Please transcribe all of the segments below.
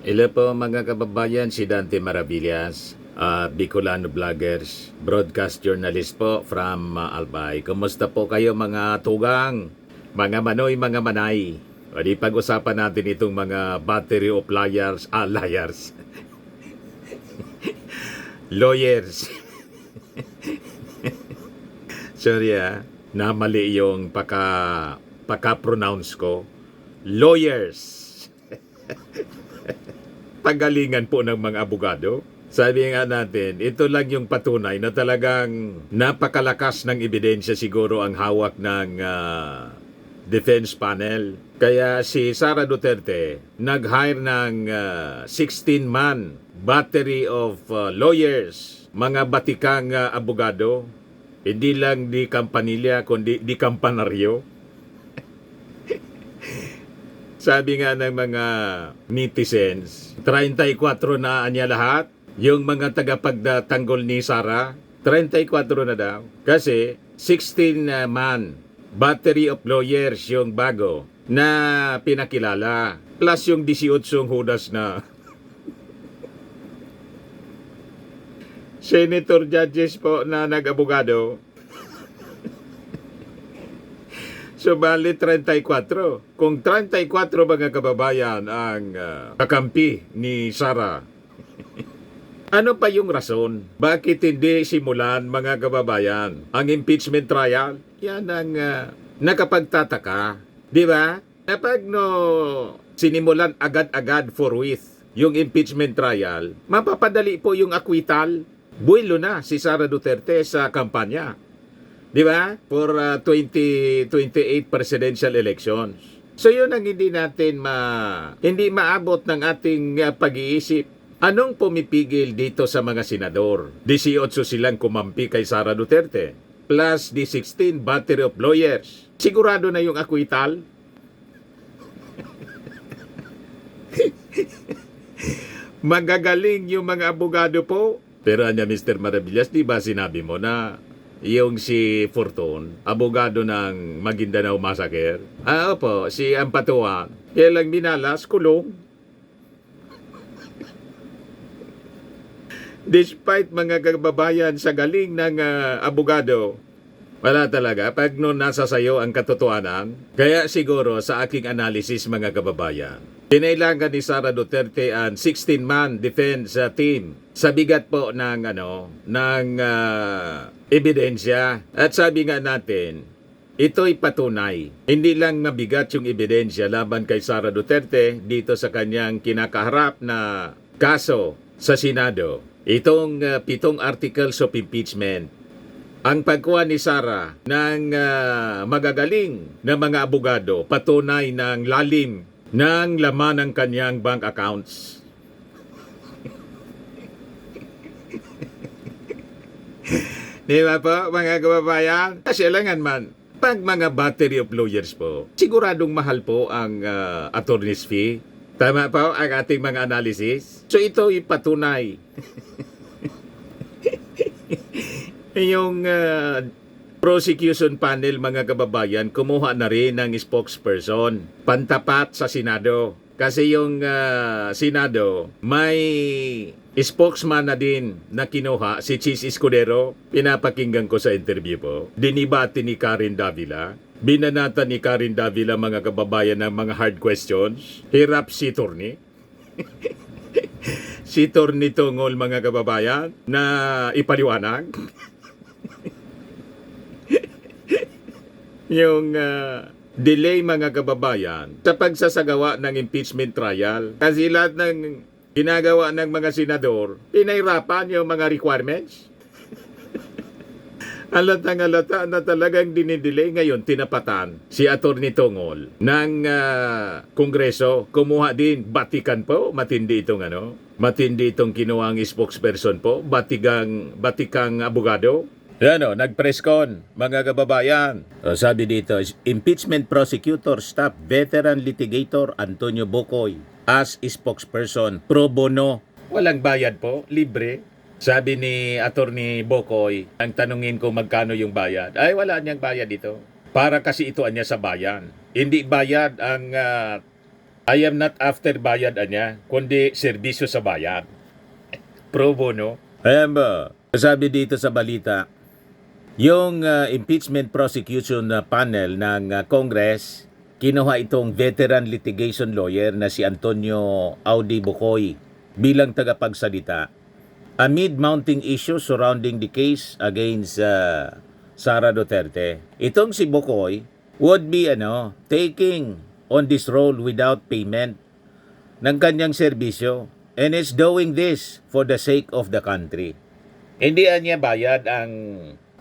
Hello po mga kababayan, si Dante Maravillas, Bicolano Vloggers, broadcast journalist po from Albay. Kumusta po kayo mga tugang, mga manoy, mga manay? O di pag-usapan natin itong mga battery of liars, lawyers. Sorry namali yung paka-pronounce ko. Lawyers. Pagalingan po ng mga abogado. Sabi nga natin, ito lang yung patunay na talagang napakalakas ng ebidensya siguro ang hawak ng defense panel. Kaya si Sara Duterte nag-hire ng 16-man battery of lawyers, mga batikang abogado, hindi lang di kampanilya kundi di kampanaryo. Sabi nga ng mga netizens, 34 na anya lahat. Yung mga tagapagtanggol ni Sara, 34 na daw. Kasi 16-man battery of lawyers yung bago na pinakilala. Plus yung 18 hudas na senator judges po na nag-abogado. So, bali 34. Kung 34 mga kababayan ang kakampi ni Sara, ano pa yung rason? Bakit hindi simulan mga kababayan ang impeachment trial? Yan ang nakapagtataka. Di ba? Kapag sinimulan agad-agad forthwith yung impeachment trial, mapapadali po yung acquittal. Buwelo na si Sara Duterte sa kampanya. Di ba? For 2028 presidential elections. So yun ang hindi maabot ng ating pag-iisip. Anong pumipigil dito sa mga senador? 18 silang kumampi kay Sara Duterte. Plus the 16 battery of lawyers. Sigurado na yung acquittal? Magagaling yung mga abogado po. Pero anya Mr. Maravillas, di ba sinabi mo na yung si Fortun, abogado ng Maguindanao Massacre? Opo, si Ampatuan. Kailang minalas, kulong. Despite mga kababayan sa galing ng abogado, wala talaga. Pag nasa sayo ang katotohanan, kaya siguro sa aking analysis mga kababayan, kinailangan ni Sara Duterte ang 16-man defense team sa bigat po ng ebidensya. At sabi nga natin, ito'y patunay. Hindi lang mabigat yung ebidensya laban kay Sara Duterte dito sa kanyang kinakaharap na kaso sa Senado. Itong 7 articles of impeachment. Ang pagkuha ni Sara ng magagaling na mga abogado, patunay ng lalim ng laman ng kanyang bank accounts. Di ba po, mga kababayan? Kasi langan man, pag mga battery of lawyers po, siguradong mahal po ang attorney's fee. Tama po ang ating mga analysis? So ito ipatunay. Yung prosecution panel mga kababayan, kumuha na rin ng spokesperson pantapat sa Senado. Kasi yung Senado, may spokesman na din na kinuha, si Chis Escudero. Pinapakinggan ko sa interview po. Dinibati ni Karen Davila. Binanata ni Karen Davila mga kababayan ng mga hard questions. Hirap si Torni. Si Torni Tongol mga kababayan na ipaliwanag. Yung delay mga kababayan sa pagsasagawa ng impeachment trial. Kasi lahat ng ginagawa ng mga senador, pinahirapan yung mga requirements. Halatang-halata na talagang dinidelay. Ngayon, tinapatan si Atty. Tongol ng Kongreso. Kumuha din, batikan po, matindi itong kinuhang spokesperson po, batikang abogado. Yan nag-press con, mga kababayan. Sabi dito, impeachment prosecutor staff veteran litigator Antonio Bocoy as spokesperson pro bono. Walang bayad po, libre. Sabi ni Attorney Bocoy, ang tanungin ko magkano yung bayad. Ay, wala niyang bayad dito. Para kasi ito niya sa bayan. Hindi bayad ang I am not after bayad anya, kundi serbisyo sa bayan. Pro bono. Ayan ba? Sabi dito sa balita, yung impeachment prosecution panel ng Congress, kinuha itong veteran litigation lawyer na si Antonio Audi Bocoy bilang tagapagsalita amid mounting issues surrounding the case against Sara Duterte. Itong si Bocoy would be taking on this role without payment ng kanyang serbisyo and is doing this for the sake of the country. Hindi niya bayad ang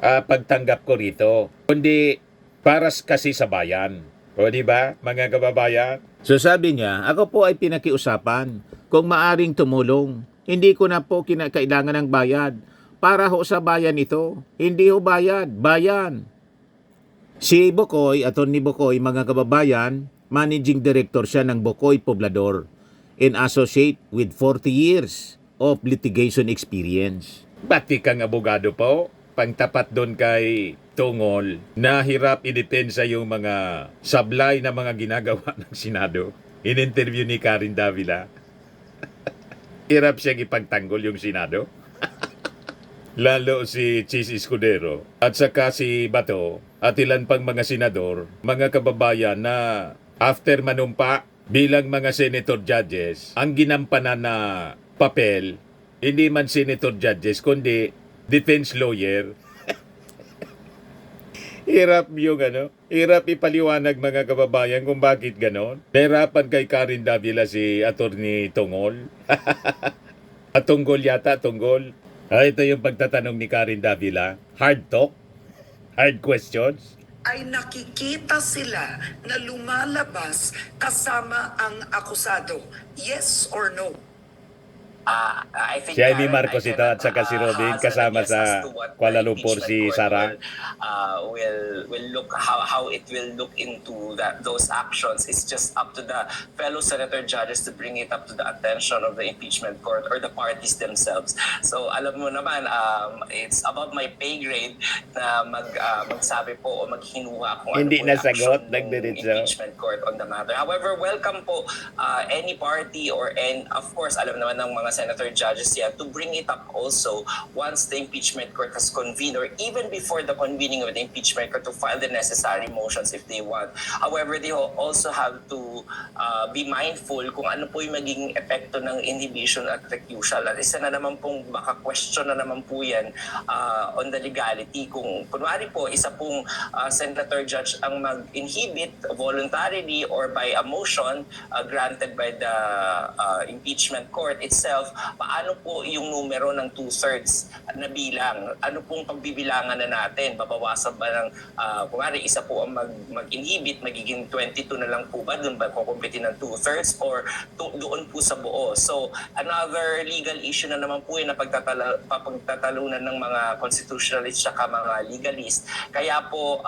pagtanggap ko rito, kundi para kasi sa bayan. O di ba, mga kababayan? So sabi niya, ako po ay pinakiusapan kung maaring tumulong. Hindi ko na po kailangan ng bayad. Para ho sa bayan ito. Hindi ho bayad, bayan. Si Bocoy, Atty. Bocoy, mga kababayan, Managing Director siya ng Bocoy Poblador and associate with 40 years of litigation experience. Pati kang abogado po, pangtapat doon kay Tungol, na hirap idepensa yung mga sablay na mga ginagawa ng Senado. In-interview ni Karen Davila. Hirap siyang ipagtanggol yung Senado. Lalo si Chis Escudero at saka si Bato at ilan pang mga senador, mga kababayan na after manumpa bilang mga senator judges, ang ginampanan na papel, hindi man senator judges, kundi defense lawyer. Hirap yung hirap ipaliwanag mga kababayan kung bakit ganon. Nahirapan kay Karen Davila si Atty. Tungol. At Tunggol yata, Tunggol. Ito yung pagtatanong ni Karen Davila. Hard talk? Hard questions? Ay nakikita sila na lumalabas kasama ang akusado. Yes or no? I think Si Amy Karen, Marcos I ito at saka si Robin hazard kasama a guess sa as to what Kuala the Lumpur si impeachment court Sara. will look how it will look into those actions. It's just up to the fellow senator judges to bring it up to the attention of the impeachment court or the parties themselves. So alam mo naman, it's above my pay grade na magsabi po o maghinuha kung Hindi ano po yung nasagot, action ng nagdiretso. impeachment court on the matter. However, welcome po any party and of course alam naman ng mga senator judges yan to bring it up also once the impeachment court has convened or even before the convening of the impeachment court to file the necessary motions if they want. However, they also have to be mindful kung ano po yung magiging epekto ng inhibition at recusal. At isa na naman pong baka question na naman po yan on the legality. Kung kunwari po, isa pong senator judge ang mag-inhibit voluntarily or by a motion granted by the impeachment court itself, paano po yung numero ng 2/3 na bilang? Ano pong pagbibilangan na natin? Babawasan ba ng, kumari isa po ang mag-inhibit, magiging 22 na lang po ba? Doon ba kukumpitin ng 2/3 or doon po sa buo? So, another legal issue na naman po yun na pagtatalunan ng mga constitutionalists at mga legalist. Kaya po,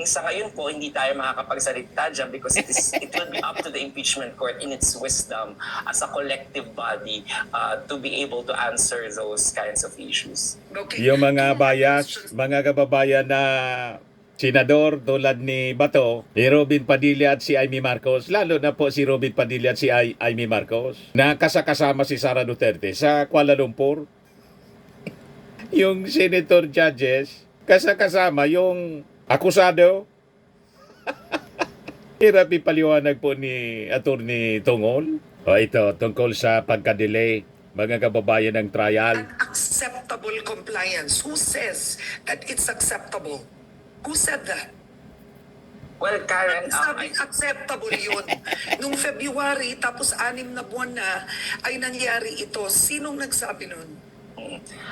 sa ngayon po, hindi tayo makakapagsalita dyan because it will be up to the impeachment court in its wisdom as a collective body to be able to answer those kinds of issues. Okay. Yung mga Two more bias, questions. mga kababayan na senador tulad ni Bato, ni Robin Padilla at si Amy Marcos, lalo na po si Robin Padilla at si Amy Marcos, na kasama si Sara Duterte sa Kuala Lumpur. Yung senator judges, kasama yung akusado. Hirap ipaliwanag po ni Atty. Tungol. O ito, tungkol sa pagka-delay, mga kababayan ng trial. An acceptable compliance. Who says that it's acceptable? Who said that? Well, Karen, Sabing acceptable yun. Nung February, tapos 6 na buwan na, ay nangyari ito. Sinong nagsabi nun?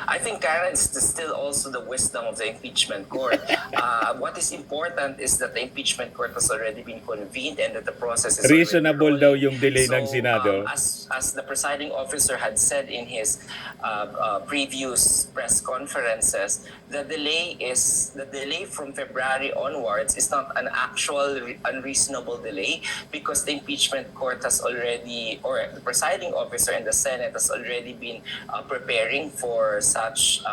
I think, Karen, it's still also the wisdom of the impeachment court. What is important is that the impeachment court has already been convened and that the process is Reasonable already daw rolling. yung delay ng Senado. As the presiding officer had said in his previous press conferences, the delay from February onwards is not an actual unreasonable delay because the impeachment court has already, or the presiding officer and the Senate has already been preparing for such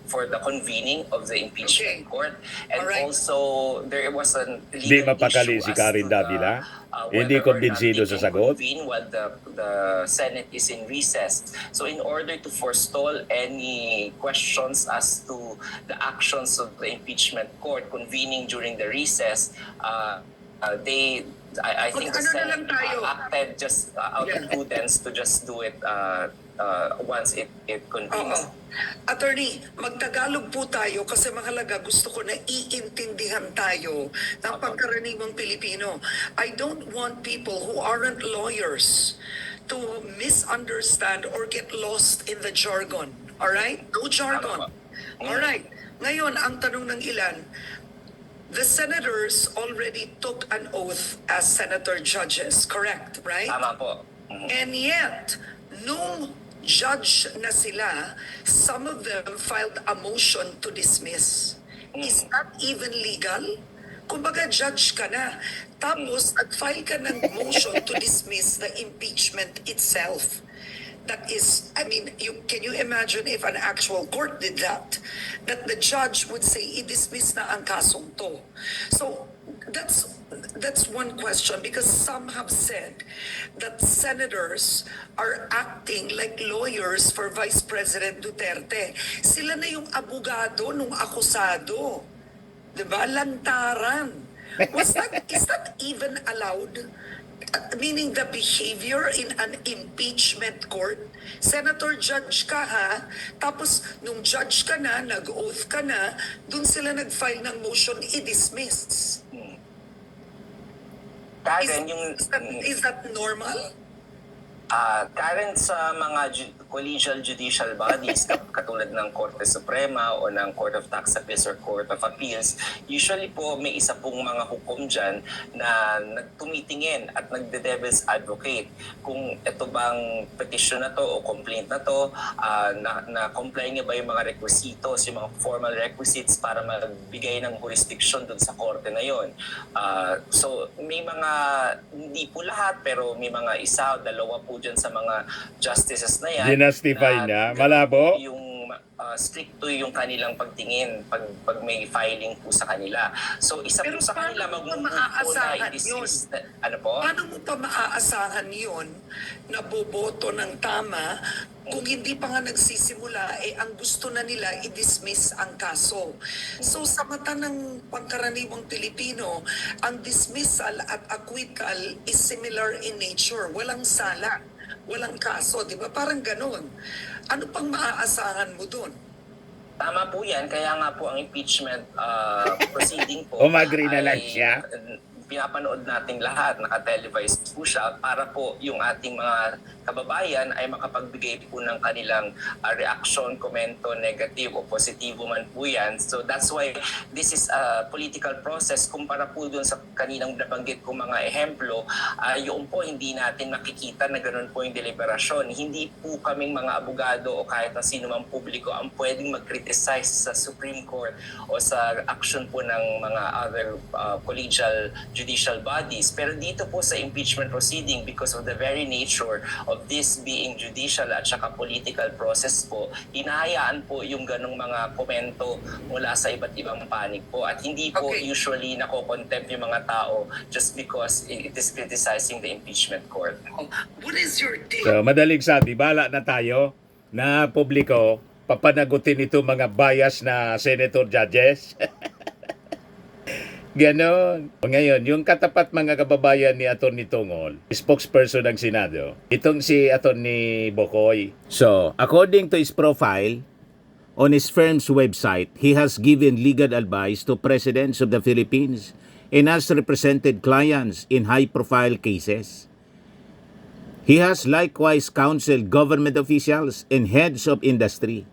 for the convening of the impeachment Okay. court, and Alright. also there was a Di legal mapakali issue si as Karen to the, Davila. Hindi whether or not kumbinsido they sa can sagot? convene while the Senate is in recess. So in order to forestall any questions as to the actions of the impeachment court convening during the recess, I think the Mag-ano na lang Senate tayo? acted just out of Yeah. prudence to just do it once it convenes. Oo. Attorney, magtagalog po tayo kasi mahalaga, gusto ko na iintindihan tayo ng pangkaraniwang Pilipino. I don't want people who aren't lawyers to misunderstand or get lost in the jargon. Alright? No jargon. Alright. Ngayon, ang tanong ng ilan, the senators already took an oath as senator judges, correct? Right? Tama po. And yet, nung judge na sila, some of them filed a motion to dismiss. Is that even legal? Kumbaga, judge ka na. Tapos, nag-file ka ng motion to dismiss the impeachment itself. That is, I mean, can you imagine if an actual court did that? That the judge would say, i-dismiss na ang kasong to. So, that's one question, because some have said that senators are acting like lawyers for Vice President Duterte. Sila na yung abogado nung akusado. Diba? Lantaran. Is that even allowed? Meaning the behavior in an impeachment court? Senator, judge ka ha, tapos nung judge ka na, nag-oath ka na, dun sila nag-file ng motion i-dismiss. Karen, Is that normal? Karen, sa mga collegial judicial bodies katulad ng Korte Suprema o ng Court of Tax Appeals or Court of Appeals, usually po may isa pong mga hukom dyan na nagtumitingin at nagde-devil's advocate kung ito bang petition na to o complaint na to, na-comply niya ba yung mga requisitos, yung mga formal requisites para magbigay ng jurisdiction dun sa korte na yon. So may mga, hindi po lahat, pero may mga isa o dalawa po dyan sa mga justices na yan. Dinastify niya? Malabo? Yung stricto yung kanilang pagtingin pag may filing po sa kanila. So isa Pero po sa kanila paano mo mag-move po na maaasahan i-dismiss. yun? Ano po? Paano mo pa maaasahan yun na boboto ng tama kung hindi pa nga nagsisimula, ang gusto na nila i-dismiss ang kaso. So sa mata ng pangkaraniwang Pilipino, ang dismissal at acquittal is similar in nature. Walang sala, walang kaso, di ba? Parang ganun. Ano pang maaasahan mo dun? Tama po yan. Kaya nga po ang impeachment proceeding po Umagri na lang ay siya. pinapanood nating lahat, naka-televised po siya para po yung ating mga kababayan ay makapagbigay po ng kanilang reaction, komento, negative o positibo man po yan. So that's why this is a political process. Kumpara po dun sa kaninang nabanggit ko mga ehemplo, yung po hindi natin nakikita na ganun po yung deliberasyon. Hindi po kaming mga abogado o kahit na sino mang publiko ang pwedeng mag-criticize sa Supreme Court o sa action po ng mga other collegial judicial bodies. Pero dito po sa impeachment proceeding, because of the very nature of this being judicial at saka political process po, hinahayaan po yung ganong mga komento mula sa iba't ibang panig po. At hindi po usually nako-contempt yung mga tao just because it is criticizing the impeachment court. What is your take? So, madaling sabi, bala na tayo na publiko papanagutin ito mga bias na senator judges. Ganon. Ngayon, yung katapat mga kababayan ni Atty. Tungol, spokesperson ng Senado, itong si Atty. Bokoy. So, according to his profile, on his firm's website, he has given legal advice to presidents of the Philippines and has represented clients in high-profile cases. He has likewise counseled government officials and heads of industry.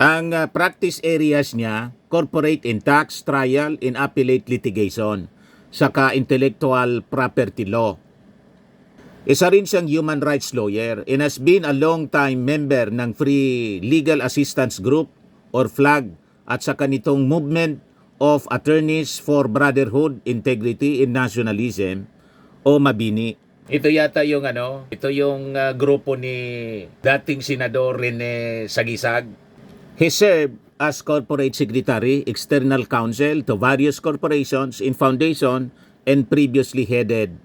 Ang practice areas niya, corporate and tax, trial and appellate litigation, saka intellectual property law. Isa rin siyang human rights lawyer and has been a long-time member ng Free Legal Assistance Group or FLAG at saka nitong Movement of Attorneys for Brotherhood, Integrity and Nationalism o MABINI. Ito yata yung ito yung grupo ni dating Senador Rene Sagisag. He served as corporate secretary, external counsel to various corporations in foundation and previously headed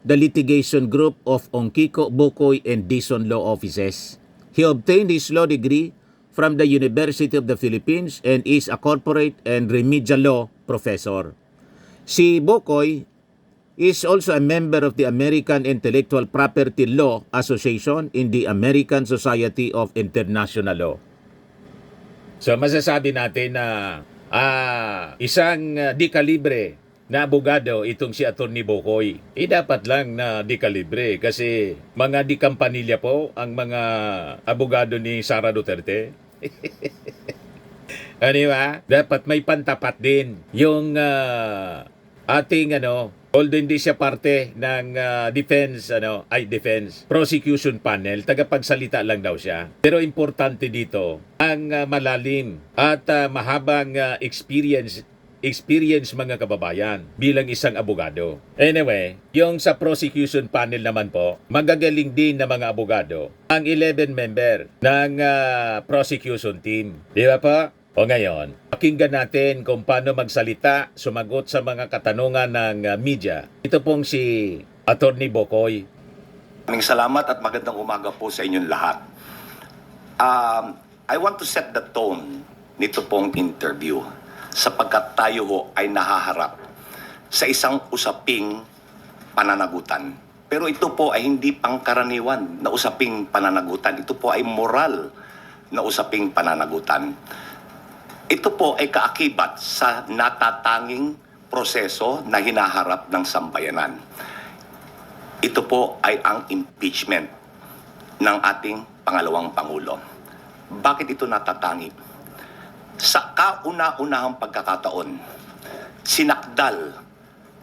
the litigation group of Ongkiko, Bukoy, and Dizon Law Offices. He obtained his law degree from the University of the Philippines and is a corporate and remedial law professor. Si Bukoy is also a member of the American Intellectual Property Law Association in the American Society of International Law. So masasabi natin na isang di kalibre na abogado itong si Atty. Bukoy. Dapat lang na di kalibre kasi mga di kampanilya po ang mga abogado ni Sara Duterte. Ano ba? Dapat may pantapat din yung ating although hindi siya parte ng defense prosecution panel, tagapagsalita lang daw siya. Pero importante dito ang malalim at mahabang experience mga kababayan bilang isang abogado. Anyway, yung sa prosecution panel naman po, magagaling din na mga abogado ang 11 member ng prosecution team. Di ba po? O ngayon, pakinggan natin kung paano magsalita, sumagot sa mga katanungan ng media. Ito pong si Atty. Bukoy. Maraming salamat at magandang umaga po sa inyong lahat. I want to set the tone nito pong interview sapagkat tayo ho ay nahaharap sa isang usaping pananagutan. Pero ito po ay hindi pangkaraniwan na usaping pananagutan. Ito po ay moral na usaping pananagutan. Ito po ay kaakibat sa natatanging proseso na hinaharap ng sambayanan. Ito po ay ang impeachment ng ating pangalawang Pangulo. Bakit ito natatangi? Sa kauna-unahang pagkakataon, sinakdal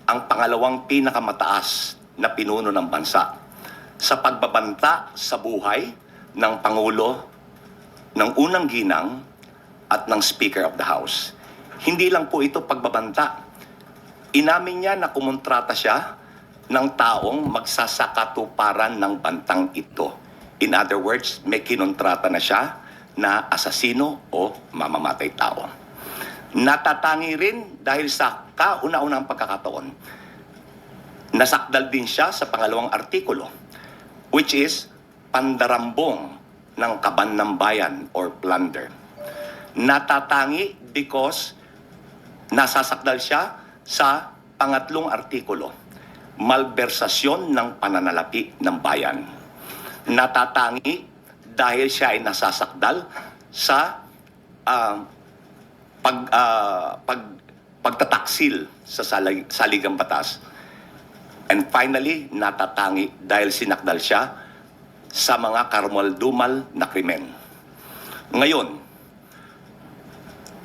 ang pangalawang pinakamataas na pinuno ng bansa sa pagbabanta sa buhay ng Pangulo, ng unang ginang at ng Speaker of the House. Hindi lang po ito pagbabanta. Inamin niya na kumontrata siya ng taong magsasakatuparan ng bantang ito. In other words, may kinontrata na siya na asasino o mamamatay tao. Natatangi rin dahil sa kauna-unahang pagkakataon, nasakdal din siya sa pangalawang artikulo, which is pandarambong ng kaban ng bayan or plunder. Natatangi because nasasakdal siya sa pangatlong artikulo, malbersasyon ng pananalapi ng bayan. Natatangi dahil siya ay nasasakdal sa pagtataksil sa saligang batas. And finally, natatangi dahil sinakdal siya sa mga karumal-dumal na krimen. Ngayon,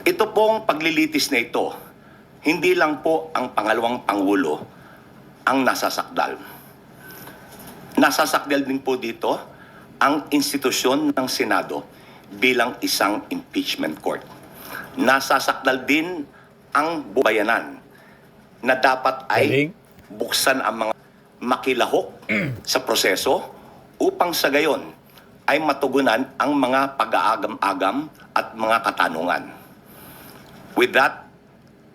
ito pong paglilitis na ito, hindi lang po ang pangalawang Pangulo ang nasasakdal. Nasasakdal din po dito ang institusyon ng Senado bilang isang impeachment court. Nasasakdal din ang bayanan na dapat ay buksan ang mga makilahok sa proseso upang sa gayon ay matugunan ang mga pag-aagam-agam at mga katanungan. With that,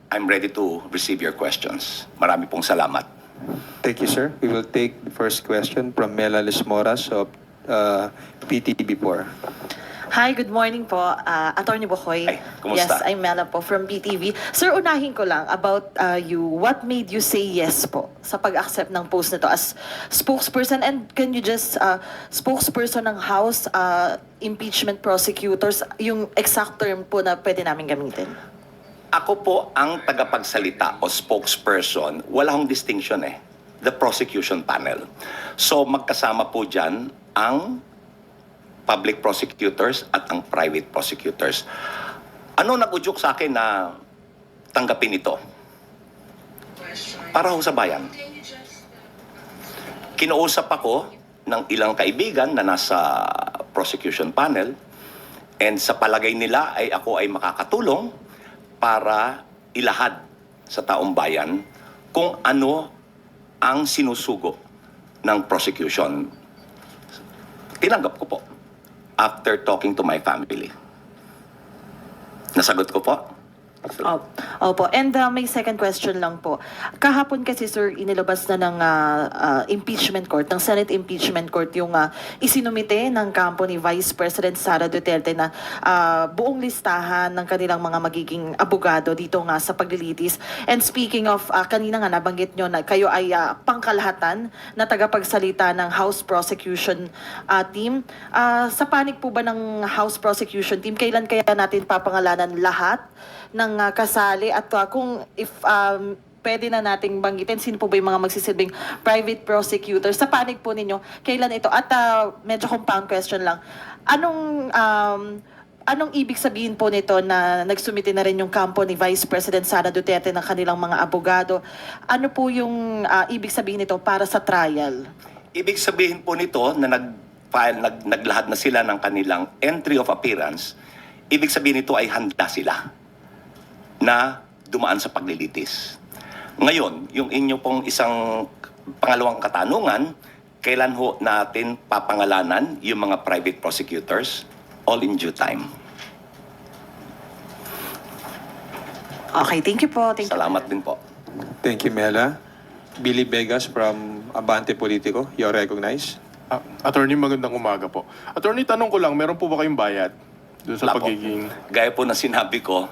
I'm ready to receive your questions. Marami pong salamat. Thank you, sir. We will take the first question from Mela Lismoras of PTV4. Hi, good morning po, Atty. Bukoy. Ay, kumusta? Yes, I'm Mela po from PTV. Sir, unahin ko lang about you. What made you say yes po sa pag-accept ng post nito as spokesperson? And can you just, spokesperson ng House, impeachment prosecutors, yung exact term po na pwede namin gamitin? Ako po ang tagapagsalita o spokesperson, wala akong distinction the prosecution panel. So magkasama po dyan ang public prosecutors at ang private prosecutors. Ano nag-udyok sa akin na tanggapin ito? Para ho sa bayan. Kinausap ako ng ilang kaibigan na nasa prosecution panel and sa palagay nila ay ako ay makakatulong para ilahad sa taong bayan kung ano ang sinusugo ng prosecution. Tinanggap ko po after talking to my family. Nasagot ko po? Opo. And may second question lang po. Kahapon kasi, sir, inilabas na ng impeachment court, ng Senate impeachment court, yung isinumite ng kampo ni Vice President Sara Duterte na buong listahan ng kanilang mga magiging abogado dito nga sa paglilitis. And speaking of, kanina nga nabanggit nyo na kayo ay pangkalahatan na tagapagsalita ng House Prosecution Team. Sa panig po ba ng House Prosecution Team, kailan kaya natin papangalanan lahat ng kasali at kung if pwede na nating banggitin sino po ba yung mga magsisilbing private prosecutor sa panig po ninyo, kailan ito? At medyo compound question lang, anong ibig sabihin po nito na nagsumite na rin yung kampo ni Vice President Sara Duterte ng kanilang mga abogado? Ano po yung ibig sabihin nito para sa trial? Ibig sabihin po nito na naglahad na sila ng kanilang entry of appearance, ibig sabihin nito ay handa sila na dumaan sa paglilitis. Ngayon, yung inyo pong isang pangalawang katanungan, kailan ho natin papangalanan yung mga private prosecutors? All in due time. Okay, thank you po. Thank you. Salamat din po. Thank you, Mela. Billy Vegas from Abante Politico, you're recognized. Attorney, magandang umaga po. Attorney, tanong ko lang, meron po ba kayong bayad doon sa Wala po. pagiging... Gaya po na sinabi ko,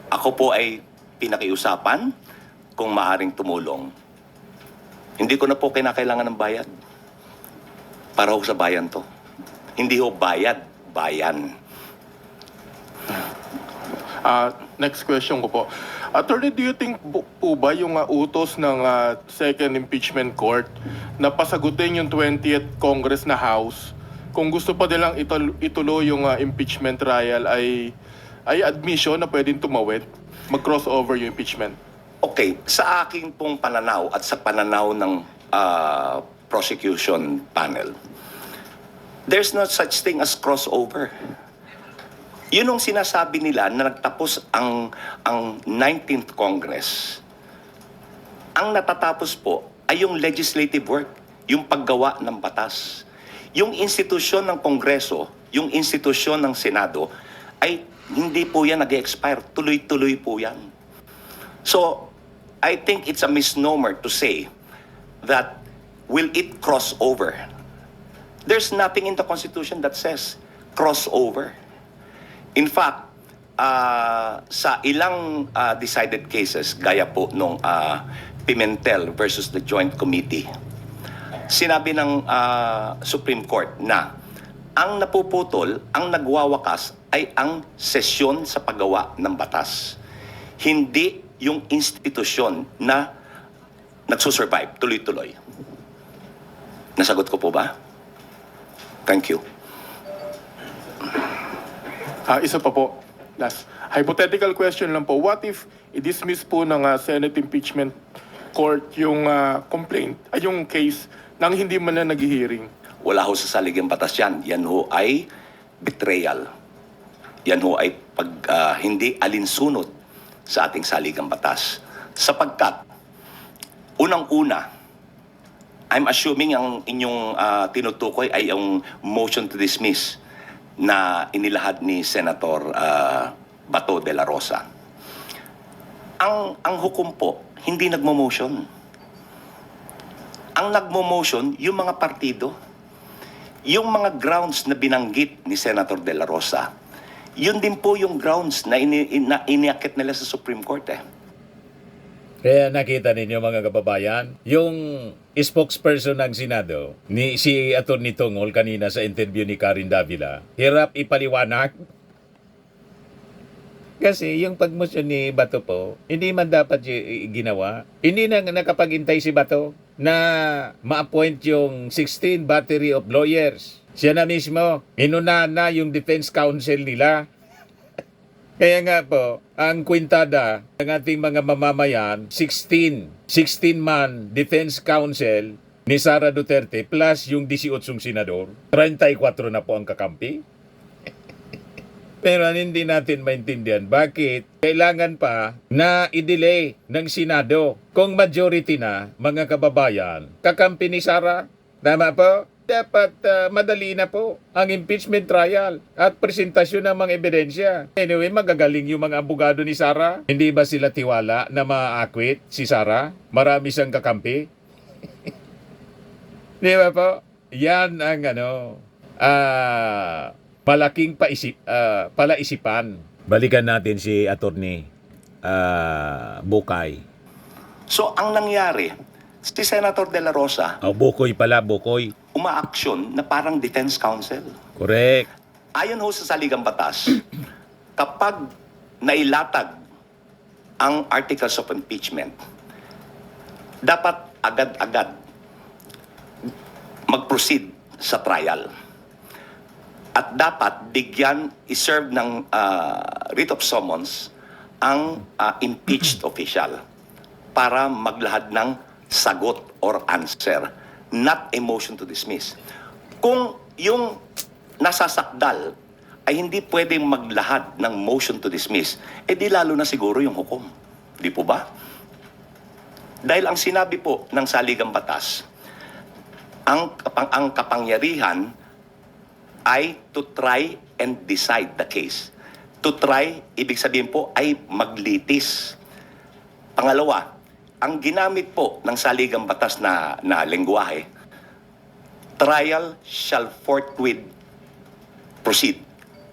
ako po ay pinakiusapan kung maaring tumulong. Hindi ko na po kinakailangan ng bayad. Para ho sa bayan to. Hindi ho bayad, bayan. Next question ko po. Attorney, do you think po ba yung utos ng second impeachment court na pasagutin yung 20th Congress na House, kung gusto pa nilang ituloy yung impeachment trial ay admission na pwedeng tumawid, mag-crossover yung impeachment? Okay, sa aking pong pananaw at sa pananaw ng prosecution panel, there's no such thing as crossover. Yun ang sinasabi nila na nagtapos ang 19th Congress. Ang natatapos po ay yung legislative work, yung paggawa ng batas. Yung institusyon ng Kongreso, yung institusyon ng Senado, ay hindi po yan nag-expire. Tuloy-tuloy po yan. So, I think it's a misnomer to say that will it cross over? There's nothing in the Constitution that says crossover. In fact, sa ilang decided cases, gaya po nung Pimentel versus the Joint Committee, sinabi ng Supreme Court na ang napuputol, ang nagwawakas ay ang sesyon sa paggawa ng batas. Hindi yung institusyon na nagsusurvive, tuloy-tuloy. Nasagot ko po ba? Thank you. Isa pa po. Last. Hypothetical question lang po. What if i-dismiss po ng Senate impeachment court yung complaint, ay yung case nang hindi man na nag-hearing? Wala ho sa saligang batas yan. Yan ho ay betrayal. Yan ho ay hindi alinsunod sa ating saligang batas. Sapagkat, unang-una, I'm assuming ang inyong tinutukoy ay yung motion to dismiss na inilahad ni Senator Bato de la Rosa. Ang hukom po, hindi nagmo-motion. Ang nagmo-motion, yung mga partido. Yung mga grounds na binanggit ni Senator de la Rosa, yun din po yung grounds na iniakit nila sa Supreme Court eh. Kaya nakita ninyo mga kababayan, yung spokesperson ng Senado, si Atty. Tungol kanina sa interview ni Karen Davila, hirap ipaliwanag. Kasi yung pagmotion ni Bato po, hindi man dapat ginawa. Hindi na nakapag-intay si Bato na ma-appoint yung 16 battery of lawyers. Siya na mismo, inuna na yung defense counsel nila. Kaya nga po, ang kwintada ng ating mga mamamayan, 16-man defense counsel ni Sara Duterte plus yung 18 senador, 34 na po ang kakampi. Pero hindi natin maintindihan bakit kailangan pa na i-delay ng Senado kung majority na mga kababayan kakampi ni Sara. Tama po? dapat madali na po ang impeachment trial at presentasyon ng mga ebidensya. Anyway, magagaling yung mga abogado ni Sara. Hindi ba sila tiwala na ma-acquit si Sara? Marami siyang kakampi. Di ba po? Yan ang malaking palaisipan. Balikan natin si Attorney Bukay. So ang nangyari, si Senator De La Rosa Bukoy pala, Bukoy. umaaksyon na parang defense counsel. Correct. Ayon ho sa saligang batas, kapag nailatag ang articles of impeachment, dapat agad-agad mag-proceed sa trial. At dapat bigyan, iserve ng writ of summons ang impeached official para maglahad ng sagot or answer, not a motion to dismiss. Kung yung nasasakdal ay hindi pwedeng maglahad ng motion to dismiss, di lalo na siguro yung hukom. Di po ba? Dahil ang sinabi po ng saligang batas, ang kapangyarihan ay to try and decide the case. To try, ibig sabihin po, ay maglitis. Pangalawa, ang ginamit po ng saligang batas na lengguwahe, trial shall forthwith proceed.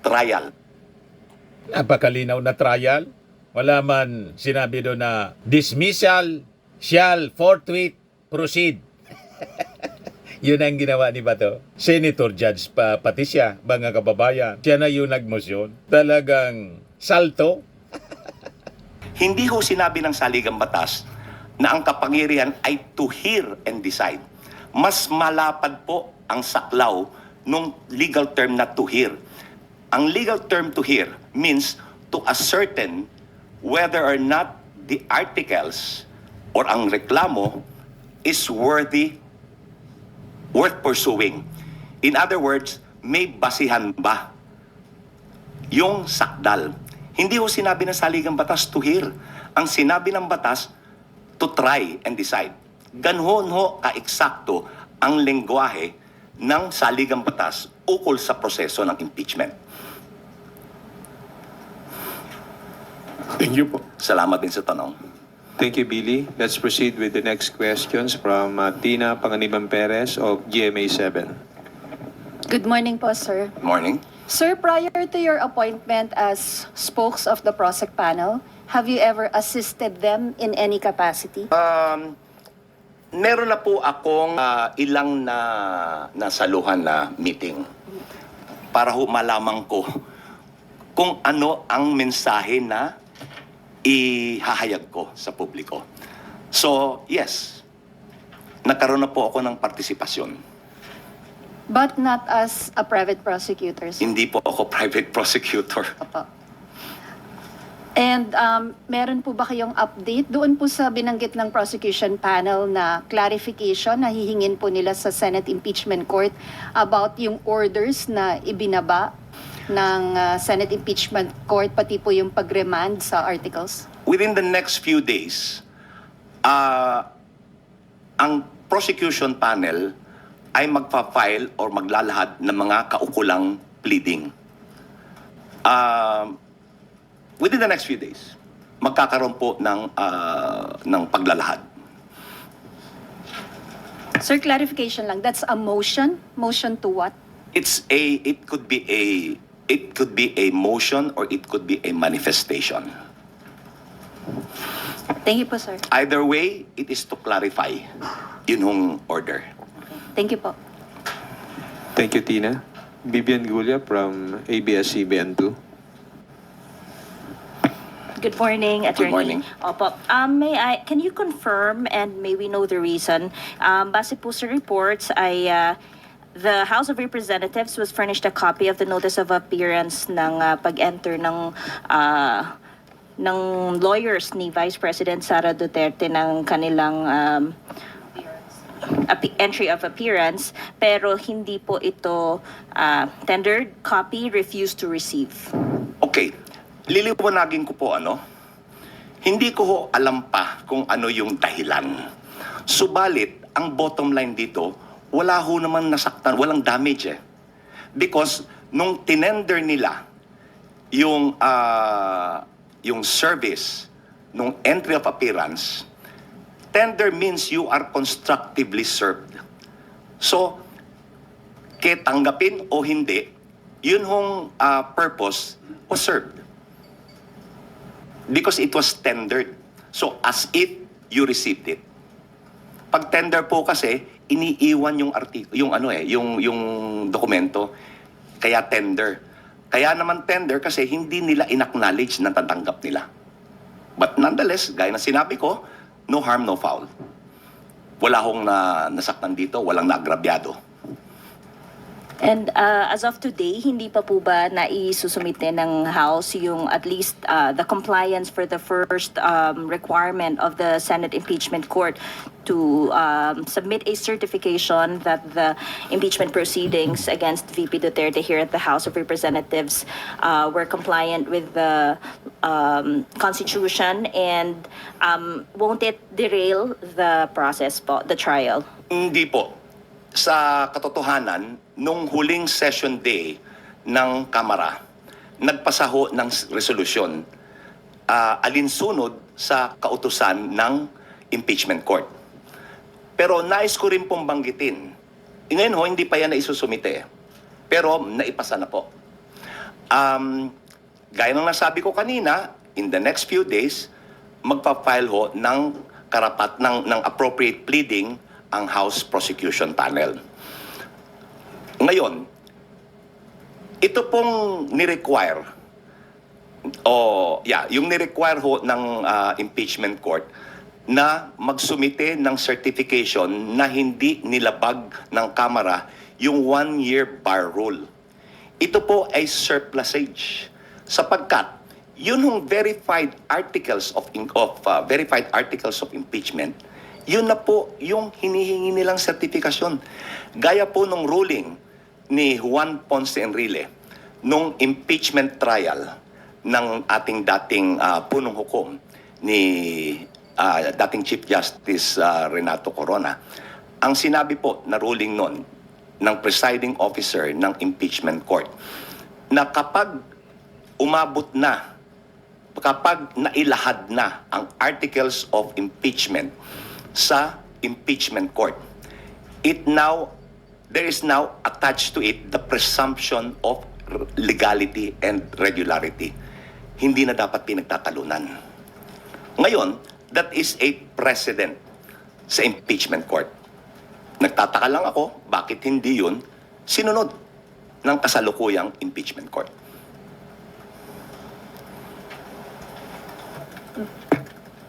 Trial. Napakalinaw na trial. Wala man sinabi doon na dismissal shall forthwith proceed. Yun ang ginawa ni Bato. Senator Judge pati siya, mga kababayan. Siya na yung nagmosyon. Talagang salto. Hindi ho sinabi ng saligang batas na ang kapangyarihan ay to hear and decide. Mas malapad po ang saklaw nung legal term na to hear. Ang legal term to hear means to ascertain whether or not the articles or ang reklamo is worth pursuing. In other words, may basihan ba yung sakdal? Hindi ho sinabi ng saligang batas to hear. Ang sinabi ng batas, to try and decide. Ganhon ho ka-eksakto ang lengguwahe ng saligang batas ukol sa proseso ng impeachment. Thank you po. Salamat din sa tanong. Thank you, Billy. Let's proceed with the next questions from Tina Panganiban Perez of GMA7. Good morning po, sir. Good morning. Sir, prior to your appointment as spokes of the PROSEC panel, have you ever assisted them in any capacity? Meron na po akong ilang nasaluhan na meeting para ho malaman ko kung ano ang mensahe na ihahayag ko sa publiko. So, yes, nagkaroon na po ako ng partisipasyon. But not as a private prosecutor, sir. Hindi po ako private prosecutor. Opo. And meron po ba kayong update doon po sa binanggit ng prosecution panel na clarification na hihingin po nila sa Senate Impeachment Court about yung orders na ibinaba ng Senate Impeachment Court, pati po yung pag-remand sa articles? Within the next few days, ang prosecution panel ay magpa-file or maglalahad ng mga kaukulang pleading. Within the next few days, magkakaroon po ng paglalahad. Sir, clarification lang. That's a motion? Motion to what? It could be a motion or it could be a manifestation. Thank you po, sir. Either way, it is to clarify yun hong order. Thank you po. Thank you, Tina. Vivian Gulia from ABS-CBN2. Good morning, Attorney. Good morning. Opo. Can you confirm and may we know the reason? Base po sa reports ay the House of Representatives was furnished a copy of the notice of appearance ng pag-enter ng lawyers ni Vice President Sara Duterte ng kanilang entry of appearance, pero hindi po ito tendered, copy, refused to receive. Okay. Liliwanagin ko po hindi ko ho alam pa kung ano yung dahilan. Subalit, ang bottom line dito, wala ho naman nasaktan, walang damage eh. Because nung tinender nila yung service nung entry of appearance, tender means you are constructively served. So, tanggapin o hindi, yun hong purpose was served. Because it was tendered. So, as if you received it. Pag tender po kasi, iniiwan yung dokumento, kaya tender. Kaya naman tender kasi hindi nila in-acknowledge na tatanggap nila. But nonetheless, gaya na sinabi ko, no harm, no foul. Wala hong nasaktan dito, walang naagrabyado. And as of today, hindi pa po ba naisusumite ng House yung at least the compliance for the first requirement of the Senate Impeachment Court to submit a certification that the impeachment proceedings against VP Duterte here at the House of Representatives were compliant with the Constitution, and won't it derail the process po, the trial? Hindi po. Sa katotohanan, nung huling session day ng Kamara, nagpasaho ng resolusyon alinsunod sa kautusan ng impeachment court. Pero nais ko rin pong banggitin, ngayon ho, hindi pa yan naisusumite, pero naipasa na po. Gaya ng nasabi ko kanina, in the next few days, magpa-file ho ng ng appropriate pleading ang House Prosecution Panel. Ngayon, ito pong ni-require, yung ni-require ho ng impeachment court na magsumite ng certification na hindi nilabag ng Kamara yung 1-year bar rule. Ito po ay surplusage sapagkat yun yung verified articles of impeachment, yun na po yung hinihingi nilang sertifikasyon. Gaya po nung ruling ni Juan Ponce Enrile nung impeachment trial ng ating dating punong hukom ni dating Chief Justice Renato Corona. Ang sinabi po na ruling nun ng presiding officer ng impeachment court na kapag nailahad na ang articles of impeachment sa impeachment court, there is now attached to it the presumption of legality and regularity. Hindi na dapat pinagtatalunan. Ngayon, that is a precedent sa impeachment court. Nagtataka lang ako, bakit hindi yun sinunod ng kasalukuyang impeachment court?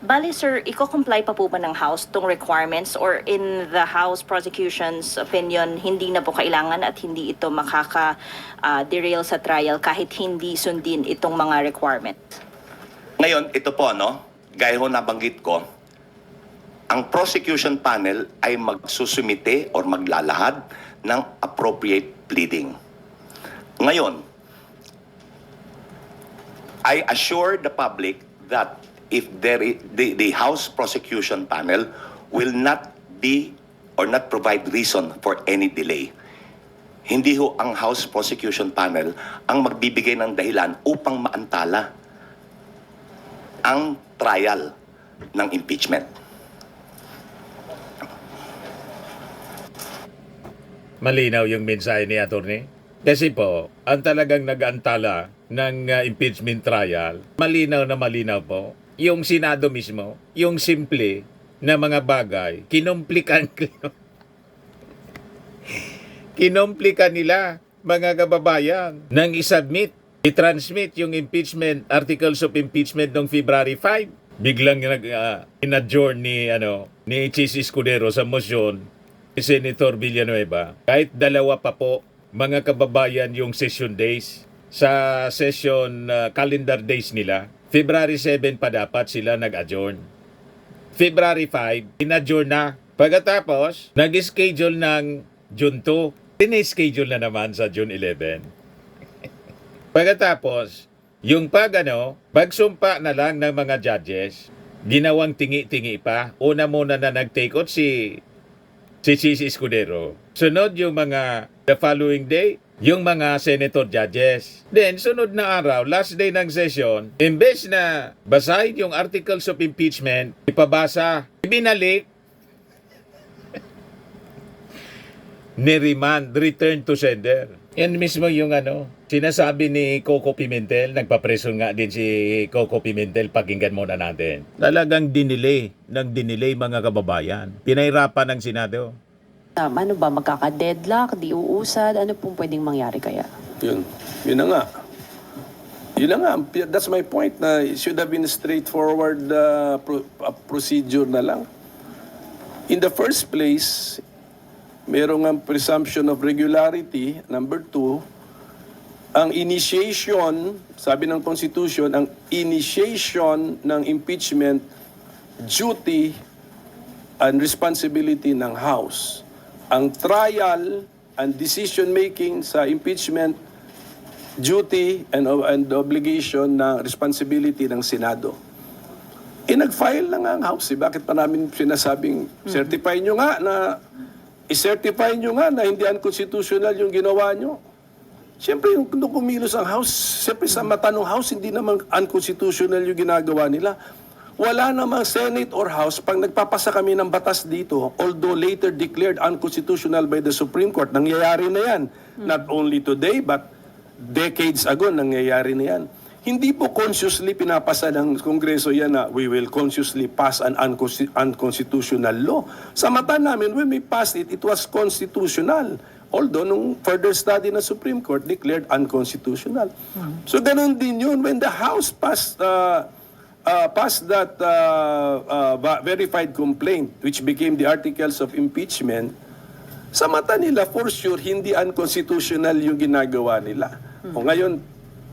Bali, sir, i-comply pa po ba ng House tong requirements, or in the House prosecution's opinion, hindi na po kailangan at hindi ito makaka-derail sa trial kahit hindi sundin itong mga requirements? Ngayon, ito po, gaya ho nabanggit ko, ang prosecution panel ay magsusumite or maglalahad ng appropriate pleading. Ngayon, I assure the public that if the House prosecution panel will not be or not provide reason for any delay, hindi ho ang House prosecution panel ang magbibigay ng dahilan upang maantala ang trial ng impeachment. Malinaw yung mensahe ni Atty. Kasi po, ang talagang nag-antala ng impeachment trial, malinaw na malinaw po, yung Senado mismo, yung simple na mga bagay, kinomplikan nila, mga kababayan, nang i-submit, i-transmit yung impeachment, articles of impeachment noong February 5. Biglang in-adjourn ni Chis Escudero sa motion ni Senator Villanueva. Kahit dalawa pa po, mga kababayan, yung session days, sa session calendar days nila, February 7 pa dapat sila nag-adjourn. February 5, in-adjourn na. Pagkatapos, nag-schedule ng June 2. Tin-schedule na naman sa June 11. Pagkatapos, yung pagsumpa na lang ng mga judges, ginawang tingi-tingi pa. Una muna na nag-take out si si Chis Escudero. Sunod yung mga the following day, yung mga senator judges. Then, sunod na araw, last day ng session, imbes na basahin yung articles of impeachment, ipabasa, ibinalik, ni-remand, return to sender. Yan mismo yung sinasabi ni Coco Pimentel, nagpapreso nga din si Coco Pimentel, pakinggan muna natin. Talagang dinilay mga kababayan. Pinahirapan ng Senado. Ano ba, magkaka-deadlock, di uusad, ano pong pwedeng mangyari kaya? Yun na nga. Yun na nga. That's my point na it should have been a straightforward procedure na lang. In the first place, merong ang presumption of regularity. Number 2, ang initiation, sabi ng Constitution, ang initiation ng impeachment, duty and responsibility ng House. Ang trial and decision-making sa impeachment, duty and obligation ng responsibility ng Senado. Nag-file na nga ang House. Bakit pa namin sinasabing, certify nyo nga na i-certify nyo nga na hindi unconstitutional yung ginawa nyo. Siyempre, yung kumilos ang House, siyempre sa mata ng House, hindi naman unconstitutional yung ginagawa nila. Wala namang Senate or House pag nagpapasa kami ng batas dito, although later declared unconstitutional by the Supreme Court. Nangyayari na yan. Not only today, but decades ago, nangyayari na yan. Hindi po consciously pinapasa ng Kongreso yan na we will consciously pass an unconstitutional law. Sa mata namin, when we passed it, it was constitutional. Although, nung further study ng Supreme Court, declared unconstitutional. So, ganun din yun. When the House passed that verified complaint, which became the articles of impeachment, sa mata nila, for sure, hindi unconstitutional yung ginagawa nila. O ngayon,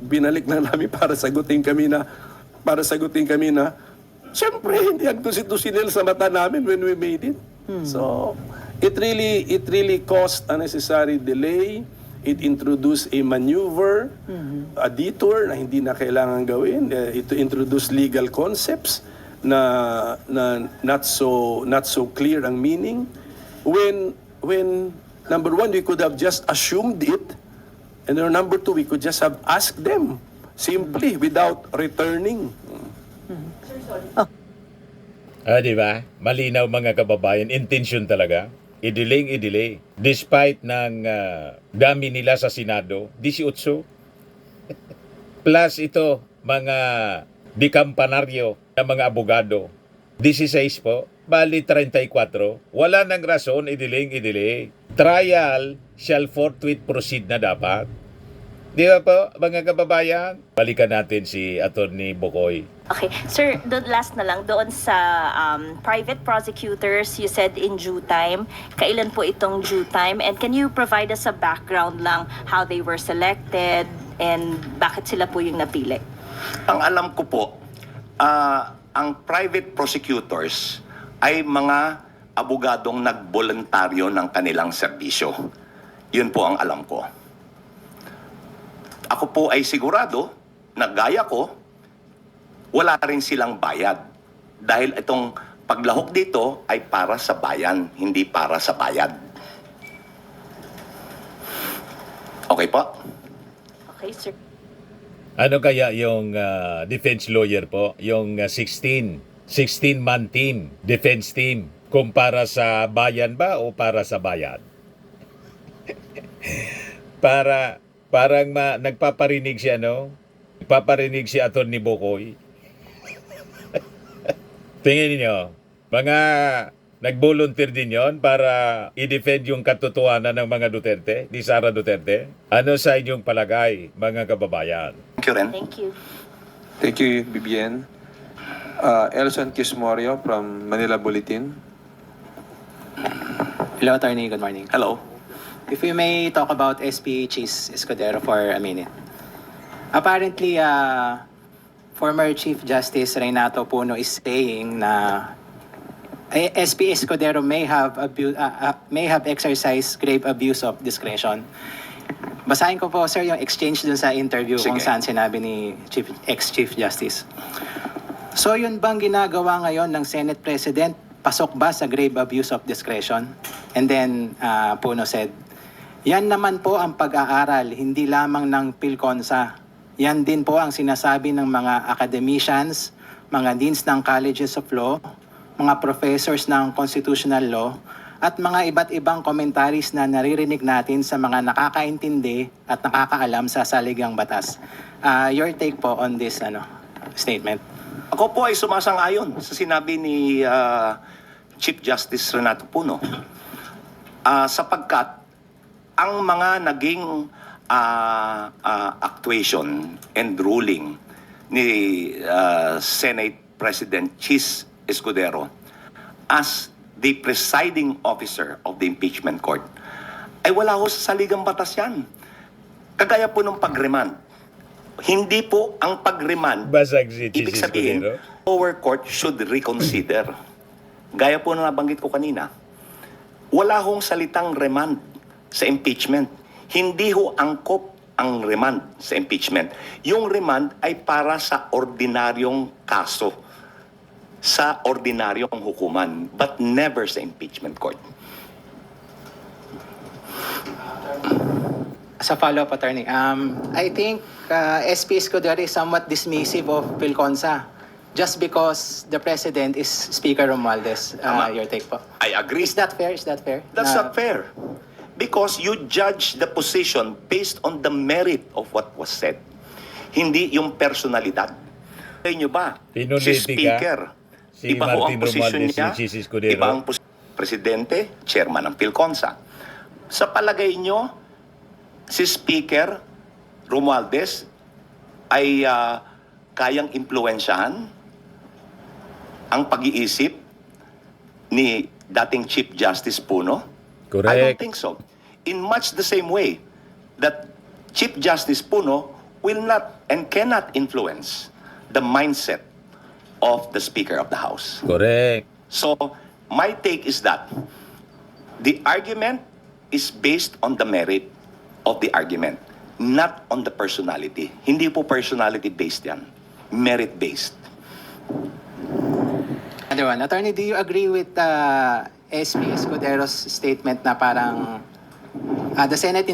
binalik na namin para sagutin kami na, siyempre, hindi unconstitutional sa mata namin when we made it. So, it really caused unnecessary delay. It introduced a maneuver, a detour na hindi na kailangan gawin. It introduced legal concepts na not so clear ang meaning. When number 1, we could have just assumed it, and then number 2, we could just have asked them simply without returning. Di ba? Malinaw mga kababayan, intention talaga. I-delay. Despite ng dami nila sa Senado, 18. Plus ito, mga dikampanaryo na mga abogado, 16 po. Bali 34. Wala nang rason, i-delay. Trial shall forthwith proceed na dapat. Di ba po, mga kababayan? Balikan natin si Attorney Bokoy. Okay. Sir, last na lang, doon sa private prosecutors, you said in due time. Kailan po itong due time? And can you provide us a background lang how they were selected and bakit sila po yung napili? Ang alam ko po, ang private prosecutors ay mga abogadong nagboluntaryo ng kanilang serbisyo. Yun po ang alam ko. Ako po ay sigurado na gaya ko, wala rin silang bayad. Dahil itong paglahok dito ay para sa bayan, hindi para sa bayad. Okay po? Okay, sir. Ano kaya yung defense lawyer po? Yung 16-man team, defense team, kung para sa bayan ba o para sa bayan? Parang nagpaparinig si nagpaparinig si Attorney Bokoy. Tingin niyo, mga nag-volunteer din yon para i-defend yung katotohanan ng mga Duterte, ni Sara Duterte. Ano sa inyong palagay, mga kababayan? Thank you, Ren. Thank you. Thank you, Bibian. Elson Kismorio from Manila Bulletin. Hello, Attorney. Good morning. Hello. If we may talk about SP Chis Escudero for a minute. Apparently, former Chief Justice Renato Puno is saying na SP Escudero may have exercised grave abuse of discretion. Basahin ko po, sir, yung exchange dun sa interview kung saan sinabi ni ex-Chief Justice. So, yun bang ginagawa ngayon ng Senate President pasok ba sa grave abuse of discretion? And then Puno said, yan naman po ang pag-aaral, hindi lamang ng PhilConsa. Yan din po ang sinasabi ng mga academicians, mga deans ng colleges of law, mga professors ng constitutional law, at mga iba't ibang commentaries na naririnig natin sa mga nakakaintindi at nakakaalam sa saligang batas. Your take po on this statement? Ako po ay sumasang-ayon sa sinabi ni Chief Justice Renato Puno. Sapagkat ang mga naging actuation and ruling ni Senate President Chis Escudero as the presiding officer of the impeachment court ay wala ho sa saligang batas yan. Kagaya po ng pag-remand. Hindi po ang pag-remand, Basag si ibig Chis sabihin, Escudero. lower court should reconsider. Gaya po na nabanggit ko kanina, wala hong salitang remand sa impeachment. Hindi ho angkop ang remand sa impeachment. Yung remand ay para sa ordinaryong kaso, sa ordinaryong hukuman, but never sa impeachment court. As a follow-up, attorney, I think SP Escudero is somewhat dismissive of PhilConsa just because the president is Speaker Romualdez. Your take po. I agree. Is that fair? Is that fair? That's not fair. Because you judge the position based on the merit of what was said. Hindi yung personalidad. Kaya nyo ba? Pinuliti Si ka? Speaker, Si iba ho ang Martin posisyon Romualdez, niya, si Chis Escudero. iba ang Presidente, Chairman ng PhilConsa. Sa palagay nyo, si Speaker Romualdez ay kayang impluensyahan ang pag-iisip ni dating Chief Justice Puno? Correct. I don't think so. In much the same way that Chief Justice Puno will not and cannot influence the mindset of the Speaker of the House. Correct. So, my take is that the argument is based on the merit of the argument, not on the personality. Hindi po personality-based yan. Merit-based. Other one, attorney, do you agree with SP Escudero's statement na parang the Senate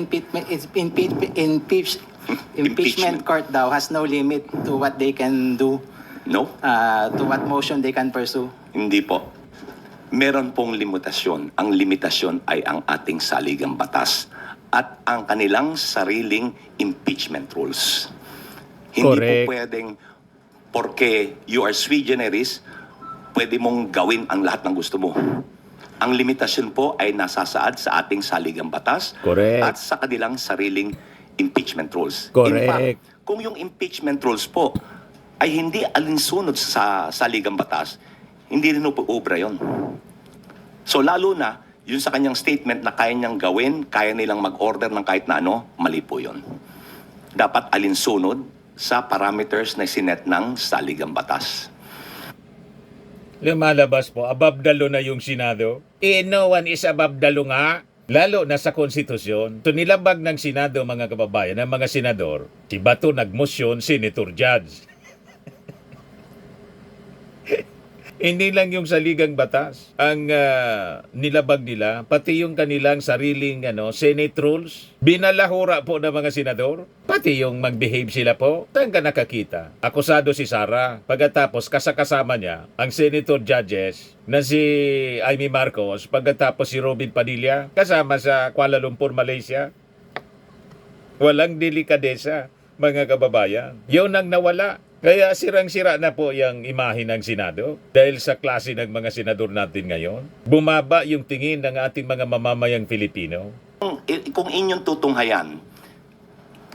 impeachment court daw has no limit to what they can do, No? to what motion they can pursue? Hindi po. Meron pong limitasyon. Ang limitasyon ay ang ating saligang batas at ang kanilang sariling impeachment rules. Hindi Correct. po pwedeng porque you are sui generis, pwede mong gawin ang lahat ng gusto mo. Ang limitasyon po ay nasasaad sa ating saligang batas Correct. at sa kanilang sariling impeachment rules. Correct. In fact, kung yung impeachment rules po ay hindi alinsunod sa saligang batas, hindi rin po obra yun. So lalo na, yun sa kanyang statement na kaya niyang gawin, kaya nilang mag-order ng kahit na ano, mali po yun. Dapat alinsunod sa parameters na sinet ng saligang batas. Lumalabas po, above the law na yung Senado. No one is above the law nga. Lalo na sa konstitusyon. So nilabag ng Senado, mga kababayan, ng mga senador, si Bato nagmosyon, Senator Judge. Hindi lang yung saligang batas ang nilabag nila, pati yung kanilang sariling Senate rules. Binalahura po ng mga senador, pati yung mag-behave sila po. Saan ka nakakita? Akusado si Sara. Pagkatapos kasama niya ang senator judges na si Amy Marcos, pagkatapos si Robin Padilla, kasama sa Kuala Lumpur, Malaysia. Walang delikadesa, mga kababayan. Yun ang nawala. Kaya sirang-sira na po yung imahe ng Senado dahil sa klase ng mga senador natin ngayon. Bumaba yung tingin ng ating mga mamamayang Pilipino. Kung inyong tutunghayan,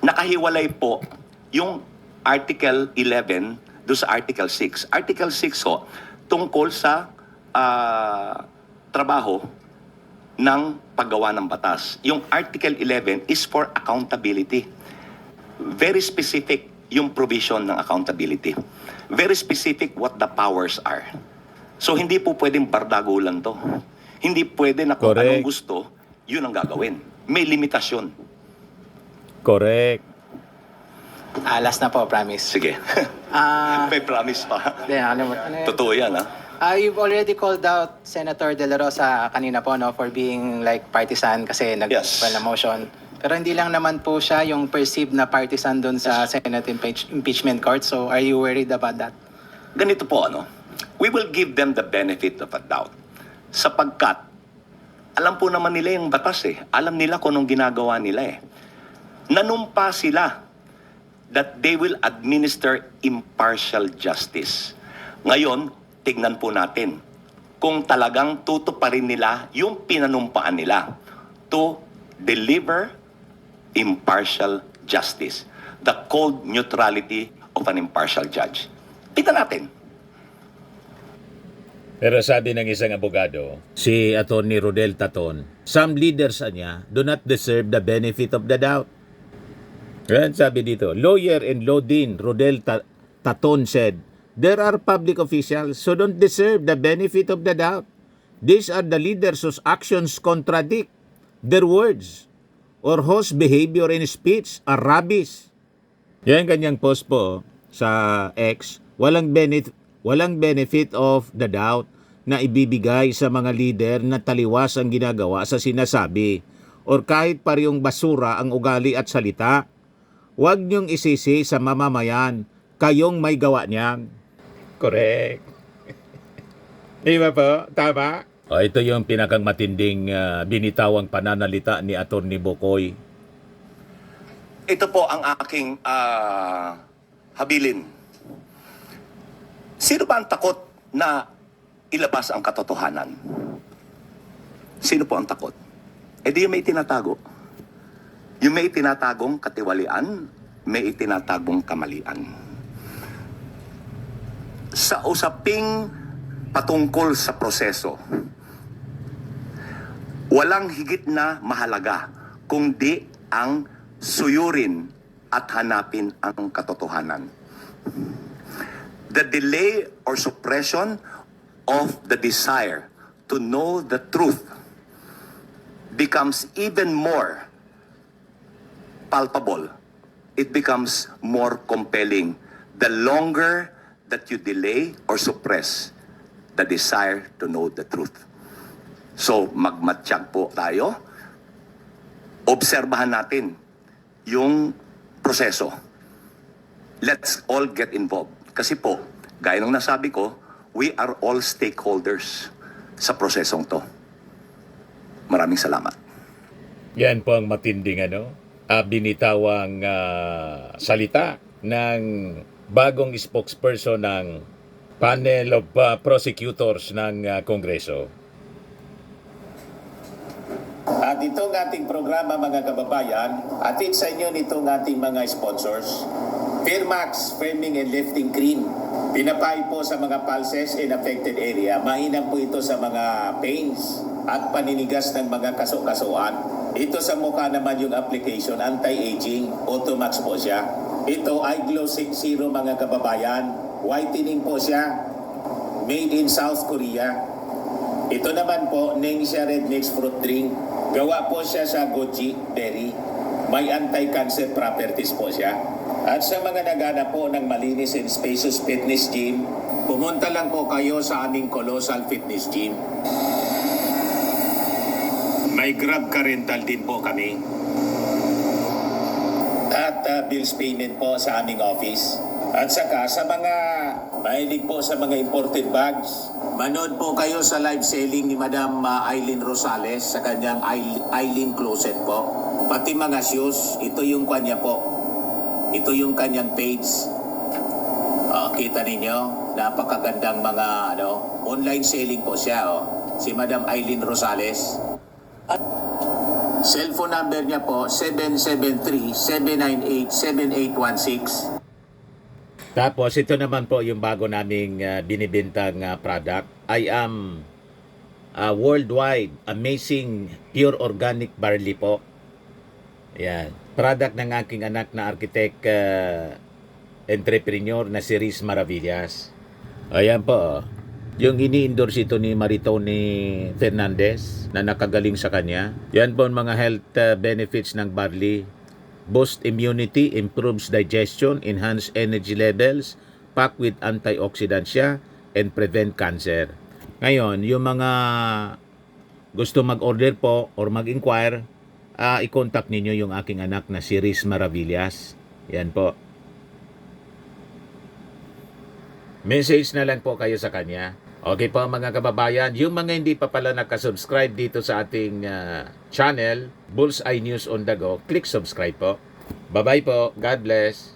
nakahiwalay po yung Article 11 doon sa Article 6. Article 6 ho, tungkol sa trabaho ng paggawa ng batas. Yung Article 11 is for accountability. Very specific yung provision ng accountability. Very specific what the powers are. So hindi po pwedeng bardagulan to. Hindi pwede na kung Correct. anong gusto, yun ang gagawin. May limitasyon. Correct. Last na po, promise. Sige. Ah, May promise pa. Ano yun? Totoo yan, ha? You've already called out Senator De La Rosa kanina po, no, for being like partisan kasi Yes. nag-file na motion. Pero hindi lang naman po siya yung perceived na partisan doon sa Senate impeachment court. So are you worried about that? Ganito po, we will give them the benefit of a doubt. Sapagkat, alam po naman nila yung batas Alam nila kung anong ginagawa nila Nanumpa sila that they will administer impartial justice. Ngayon, tignan po natin kung talagang tutuparin nila yung pinanumpaan nila to deliver impartial justice. The cold neutrality of an impartial judge. Tignan natin. Pero sabi ng isang abogado, si Atty. Rodel Taton, some leaders niya do not deserve the benefit of the doubt. Yan sabi dito, lawyer and law dean Rodel Taton said, there are public officials who don't deserve the benefit of the doubt. These are the leaders whose actions contradict their words or whose behavior and speech are rubbish. Yan kanyang post po sa X, walang benefit of the doubt na ibibigay sa mga leader na taliwas ang ginagawa sa sinasabi or kahit parehong basura ang ugali at salita. Huwag niyong isisi sa mamamayan, kayong may gawa niyan. Correct. Di ba po? Tama? Ito yung pinakang matinding binitawang pananalita ni Atty. Bocoy. Ito po ang aking habilin. Sino ba ang takot na ilabas ang katotohanan? Sino po ang takot? Di yung may tinatago. Yung may itinatagong katiwalian, may itinatagong kamalian. Sa usaping patungkol sa proseso, walang higit na mahalaga kundi ang suyurin at hanapin ang katotohanan. The delay or suppression of the desire to know the truth becomes even more palpable. It becomes more compelling the longer that you delay or suppress the desire to know the truth. So, magmatsyag po tayo. Obserbahan natin yung proseso. Let's all get involved. Kasi po, gaya ng nasabi ko, we are all stakeholders sa prosesong to. Maraming salamat. Yan po ang matinding binitawang salita ng bagong spokesperson ng panel of prosecutors ng Kongreso. At itong ating programa mga kababayan, atid sa inyo nitong ating mga sponsors, Firmax Firming and Lifting Cream. Pinapay po sa mga pulses in affected area. Mainam po ito sa mga pains at paninigas ng mga kaso-kasuan. Ito sa mukha naman yung application, anti-aging, Automax po siya. Ito ay Glow 60 mga kababayan. Whitening po siya. Made in South Korea. Ito naman po, Ningxia Red Mix Fruit Drink. Gawa po siya sa goji berry. May anti-cancer properties po siya. At sa mga nagana po ng malinis and spacious fitness gym, pumunta lang po kayo sa aming Colossal Fitness Gym. May Grab car rental din po kami. At bills payment po sa aming office. At saka sa mga mahilig po sa mga imported bags, manood po kayo sa live selling ni Madam Eileen Rosales sa kanyang Eileen Closet po. Pati mga shoes, ito yung kanya po. Ito yung kanyang page. Kita ninyo, napakagandang mga online selling po siya. Si Madam Eileen Rosales. At cellphone number niya po, 773-798-7816. Tapos ito naman po yung bago naming binibintang product. I am worldwide amazing pure organic barley po. Yan. Product ng aking anak na architect entrepreneur na si Riz Maravillas. Ayan po. Yung ini-endorse ito ni Maritoni Fernandez na nakagaling sa kanya. Yan po ang mga health benefits ng barley. Boost immunity, improves digestion, enhance energy levels, packed with antioxidants siya, and prevent cancer. Ngayon, yung mga gusto mag-order po or mag-inquire, i-contact ninyo yung aking anak na si Riz Maravillas. Yan po. Message na lang po kayo sa kanya. Okay po mga kababayan, yung mga hindi pa pala nakasubscribe dito sa ating channel, Bullseye News on the Go, click subscribe po. Bye-bye po. God bless.